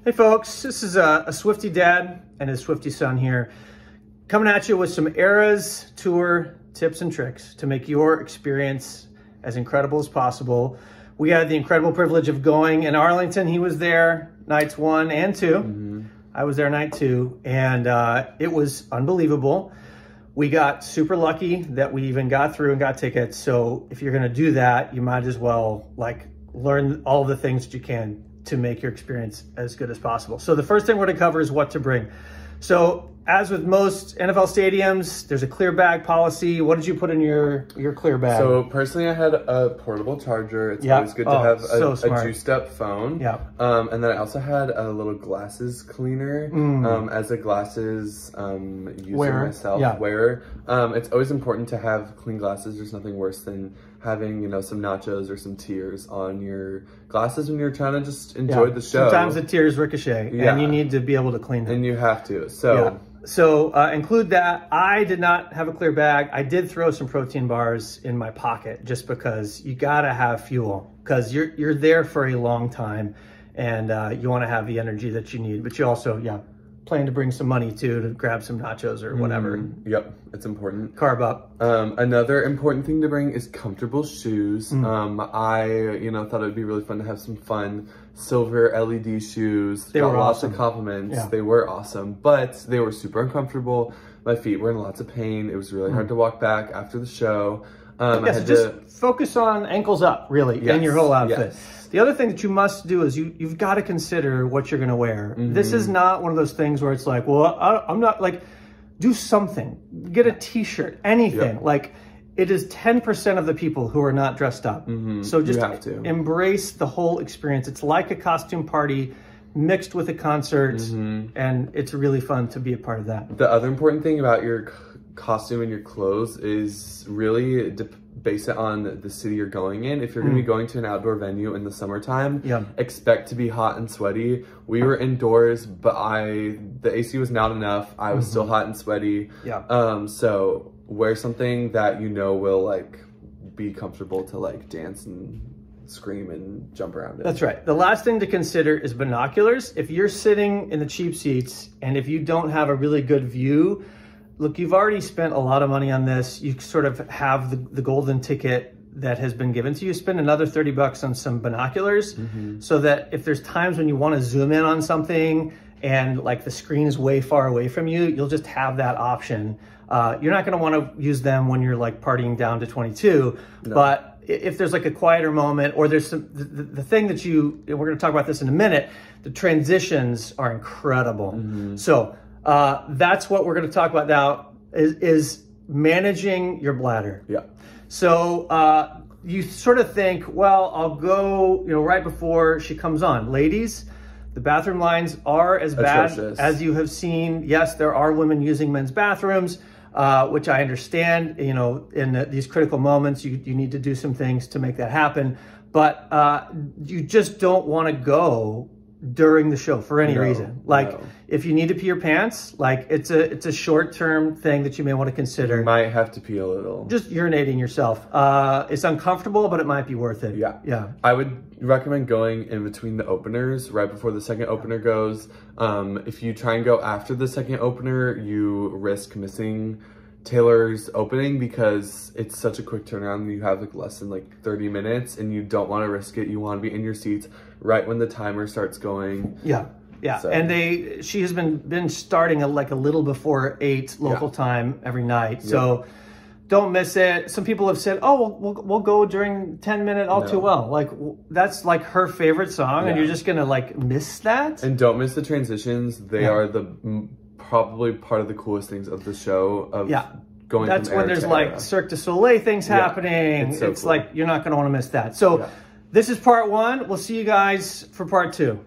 Hey folks, this is a Swiftie Dad and his Swiftie Son here, coming at you with some Eras Tour tips and tricks to make your experience as incredible as possible. We had the incredible privilege of going in Arlington. He was there nights 1 and 2. I was there night 2, and it was unbelievable. We got super lucky that we even got through and got tickets. So if you're gonna do that, you might as well learn all the things that you can to make your experience as good as possible. So the first thing we're gonna cover is what to bring. So as with most NFL stadiums, there's a clear bag policy. What did you put in your clear bag? So personally, I had a portable charger. It's always good to have a juiced up phone. And then I also had a little glasses cleaner as a glasses user myself. Wearer. It's always important to have clean glasses. There's nothing worse than having, you know, some nachos or some tears on your glasses when you're trying to just enjoy the show. Sometimes the tears ricochet and you need to be able to clean them. And you have to, so. So include that. I did not have a clear bag. I did throw some protein bars in my pocket just because you gotta have fuel, because you're there for a long time and you wanna have the energy that you need, but you also, plan to bring some money too to grab some nachos or whatever. Yep, it's important. Carb up. Another important thing to bring is comfortable shoes. I, thought it would be really fun to have some fun silver LED shoes. They were lots awesome. of compliments. They were awesome, but they were super uncomfortable. My feet were in lots of pain. It was really hard to walk back after the show. I had just focus on ankles up, really, in your whole outfit. The other thing that you must do is you've got to consider what you're going to wear. This is not one of those things where it's like, well, I'm not do something. Get a t-shirt, anything. It is 10% of the people who are not dressed up. So just embrace the whole experience. It's like a costume party mixed with a concert, and it's really fun to be a part of that. The other important thing about your costume and your clothes is really base it on the city you're going in. If you're going to be going to an outdoor venue in the summertime, expect to be hot and sweaty. We were indoors, but the AC was not enough. I was still hot and sweaty. So wear something that you know will be comfortable to dance and scream and jump around in. That's right. The last thing to consider is binoculars. If you're sitting in the cheap seats and if you don't have a really good view, look, you've already spent a lot of money on this. You sort of have the golden ticket that has been given to you. Spend another 30 bucks on some binoculars so that if there's times when you want to zoom in on something and the screen is way far away from you, you'll just have that option. You're not going to want to use them when you're partying down to 22, but if there's a quieter moment, or there's the thing that we're going to talk about this in a minute, the transitions are incredible. So that's what we're going to talk about now is managing your bladder. So you sort of think, well, I'll go, right before she comes on. Ladies, the bathroom lines are as bad as you have seen. Yes, there are women using men's bathrooms, which I understand, in these critical moments, you need to do some things to make that happen. But you just don't want to go during the show for any reason. If you need to pee your pants, it's a short-term thing that you may want to consider. You might have to pee a little. Just urinating yourself. It's uncomfortable, but it might be worth it. I would recommend going in between the openers, right before the second opener goes. If you try and go after the second opener, you risk missing Taylor's opening because it's such a quick turnaround. You have less than 30 minutes and you don't want to risk it. You want to be in your seats right when the timer starts going. So. And she has been starting at a little before 8 local time every night. So don't miss it. Some people have said, oh, we'll go during 10-minute All Too Well. That's her favorite song and you're just gonna miss that. And don't miss the transitions. They are probably part of the coolest things of the show. Going that's when there's Cirque du Soleil things happening. It's cool. You're not going to want to miss that. So this is part 1. We'll see you guys for part 2.